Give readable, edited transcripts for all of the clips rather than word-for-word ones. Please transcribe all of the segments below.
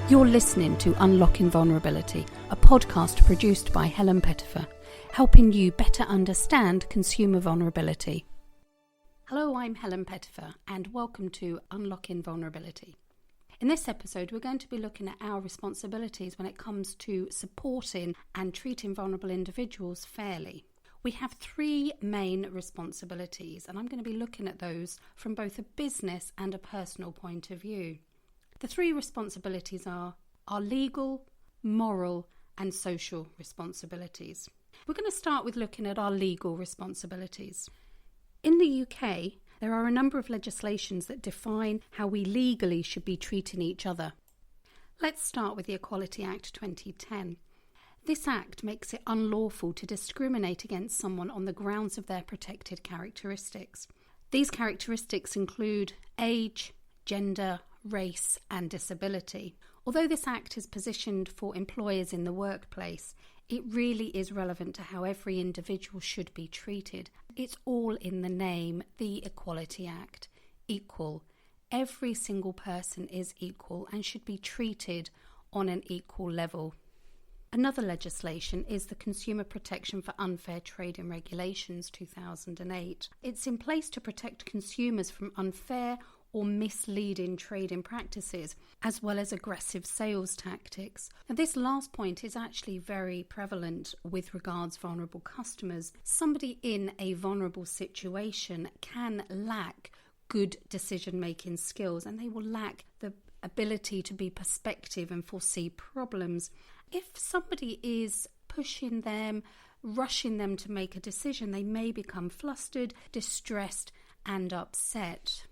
You're listening to Unlocking Vulnerability, a podcast produced by Helen, helping you better understand consumer vulnerability. Hello, I'm Helen, and welcome to Unlocking Vulnerability. In this episode, we're going to be looking at our responsibilities when it comes to supporting and treating vulnerable individuals fairly. We have three main responsibilities, and I'm going to be looking at those from both a business and a personal point of view. The three responsibilities are our legal, moral, and social responsibilities. We're going to start with looking at our legal responsibilities. In the UK, there are a number of legislations that define how we legally should be treating each other. Let's start with the Equality Act 2010. This act makes it unlawful to discriminate against someone on the grounds of their protected characteristics. These characteristics include age, gender, race and disability. Although this act is positioned for employers in the workplace, it really is relevant to how every individual should be treated. It's all in the name, the Equality Act. Equal. Every single person is equal and should be treated on an equal level. Another legislation is the Consumer Protection for Unfair Trading Regulations 2008. It's in place to protect consumers from unfair or misleading trading practices, as well as aggressive sales tactics. Now, this last point is actually very prevalent with regards to vulnerable customers. Somebody in a vulnerable situation can lack good decision-making skills, and they will lack the ability to be perspective and foresee problems. If somebody is pushing them, rushing them to make a decision, they may become flustered, distressed, and upset.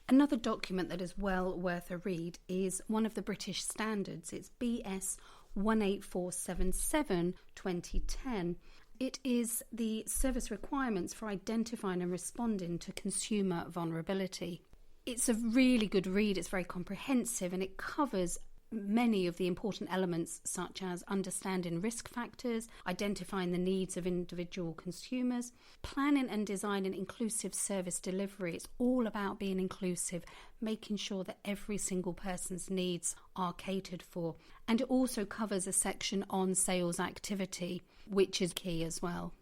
Another document that is well worth a read is one of the British standards. It's BS 18477 2010. It is the service requirements for identifying and responding to consumer vulnerability. It's a really good read. It's very comprehensive and it covers many of the important elements such as understanding risk factors, identifying the needs of individual consumers, planning and designing inclusive service delivery. It's all about being inclusive, making sure that every single person's needs are catered for. And it also covers a section on sales activity, which is key as well.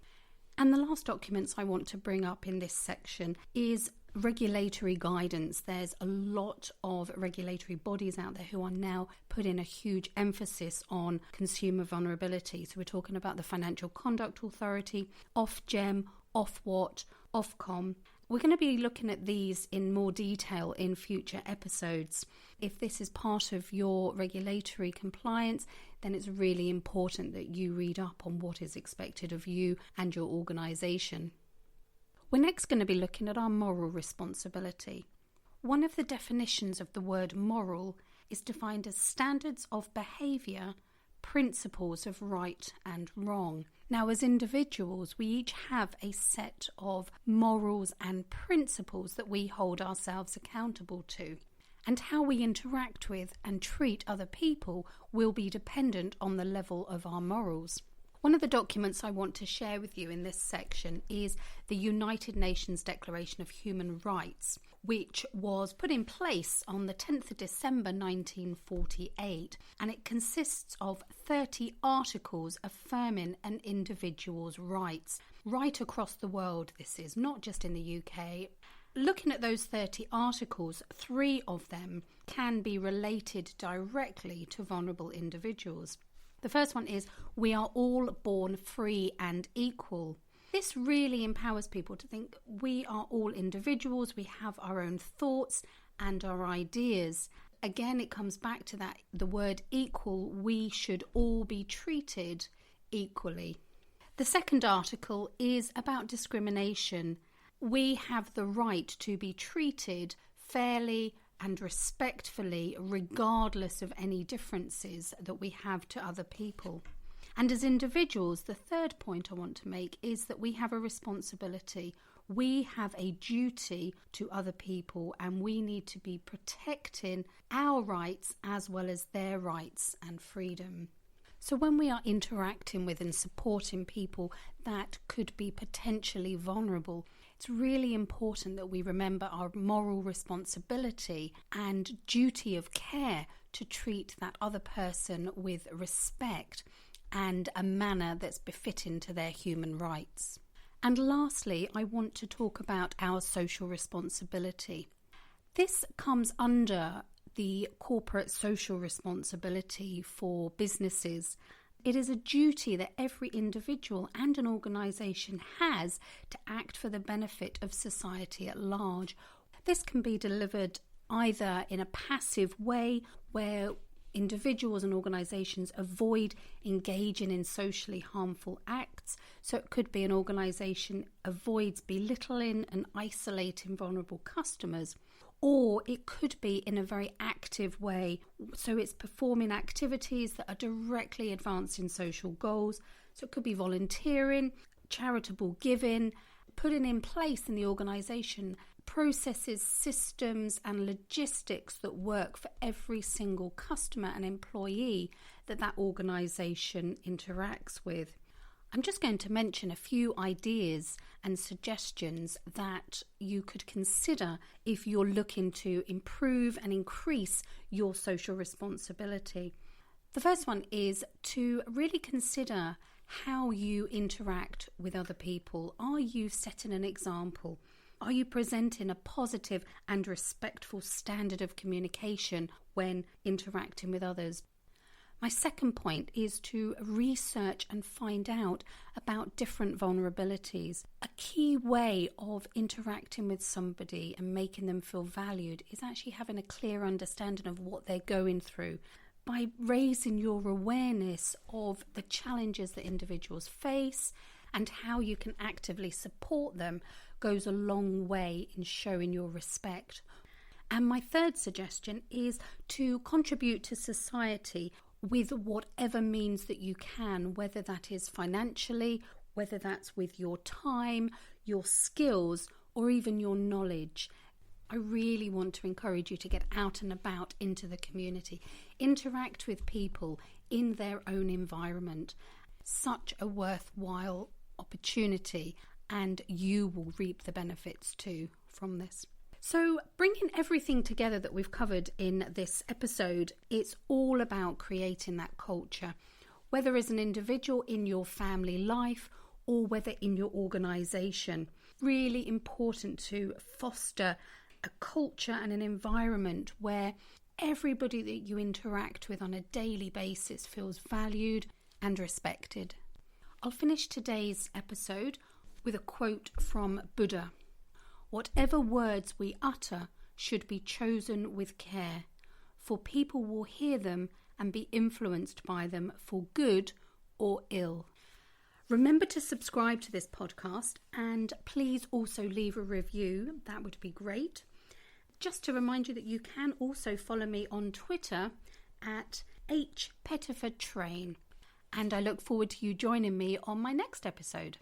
And the last documents I want to bring up in this section is regulatory guidance. There's a lot of regulatory bodies out there who are now putting a huge emphasis on consumer vulnerability. So we're talking about the Financial Conduct Authority, Ofgem, Ofwat, Ofcom. We're going to be looking at these in more detail in future episodes. If this is part of your regulatory compliance, then it's really important that you read up on what is expected of you and your organisation. We're next going to be looking at our moral responsibility. One of the definitions of the word moral is defined as standards of behaviour, principles of right and wrong. Now, as individuals, we each have a set of morals and principles that we hold ourselves accountable to. And how we interact with and treat other people will be dependent on the level of our morals. One of the documents I want to share with you in this section is the United Nations Declaration of Human Rights, which was put in place on the 10th of December 1948, and it consists of 30 articles affirming an individual's rights. Right across the world, this is, not just in the UK. Looking at those 30 articles, 3 of them can be related directly to vulnerable individuals. The first one is, we are all born free and equal. This really empowers people to think we are all individuals, we have our own thoughts and our ideas. Again, it comes back to that, the word equal, we should all be treated equally. The second article is about discrimination. We have the right to be treated fairly and respectfully, regardless of any differences that we have to other people. And as individuals, the third point I want to make is that we have a responsibility. We have a duty to other people, and we need to be protecting our rights as well as their rights and freedom. So when we are interacting with and supporting people that could be potentially vulnerable, It's really important that we remember our moral responsibility and duty of care to treat that other person with respect and a manner that's befitting to their human rights. And lastly, I want to talk about our social responsibility. This comes under the corporate social responsibility for businesses. It is a duty that every individual and an organisation has to act for the benefit of society at large. This can be delivered either in a passive way, where individuals and organisations avoid engaging in socially harmful acts. So it could be an organisation avoids belittling and isolating vulnerable customers. Or it could be in a very active way, so it's performing activities that are directly advancing social goals. So it could be volunteering, charitable giving, putting in place in the organisation processes, systems and logistics that work for every single customer and employee that organisation interacts with. I'm just going to mention a few ideas and suggestions that you could consider if you're looking to improve and increase your social responsibility. The first one is to really consider how you interact with other people. Are you setting an example? Are you presenting a positive and respectful standard of communication when interacting with others? My second point is to research and find out about different vulnerabilities. A key way of interacting with somebody and making them feel valued is actually having a clear understanding of what they're going through. By raising your awareness of the challenges that individuals face and how you can actively support them goes a long way in showing your respect. And my third suggestion is to contribute to society with whatever means that you can, whether that is financially, whether that's with your time, your skills, or even your knowledge. I really want to encourage you to get out and about into the community, interact with people in their own environment. Such a worthwhile opportunity, and you will reap the benefits too from this. So bringing everything together that we've covered in this episode, it's all about creating that culture, whether as an individual in your family life or whether in your organisation. Really important to foster a culture and an environment where everybody that you interact with on a daily basis feels valued and respected. I'll finish today's episode with a quote from Buddha. Whatever words we utter should be chosen with care, for people will hear them and be influenced by them for good or ill. Remember to subscribe to this podcast and please also leave a review. That would be great. Just to remind you that you can also follow me on Twitter at @HPettifordTrain. And I look forward to you joining me on my next episode.